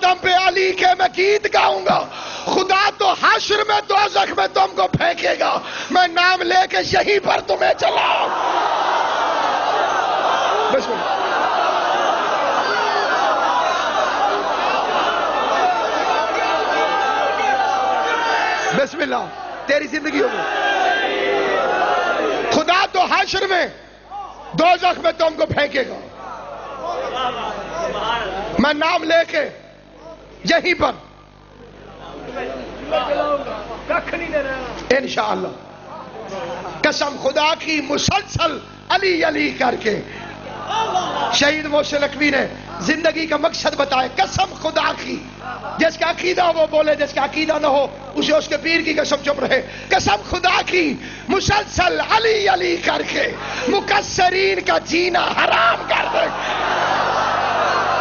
قدم پہ علی کے میں گیت گاؤں گا. خدا تو حشر میں دوزخ میں تم کو پھینکے گا، میں نام لے کے یہیں پر تمہیں چلاؤں. بسم اللہ. بسم اللہ. تیری زندگی ہوگی. خدا تو حشر میں دوزخ میں تم کو پھینکے گا، میں نام لے کے یہیں پر انشاءاللہ. قسم خدا کی مسلسل علی علی کر کے شہید محسن لکھوی نے زندگی کا مقصد بتایا. قسم خدا کی، جس کا عقیدہ وہ بولے، جس کا عقیدہ نہ ہو اسے اس کے پیر کی قسم چپ رہے. قسم خدا کی مسلسل علی علی کر کے مقصرین کا جینا حرام کر دے.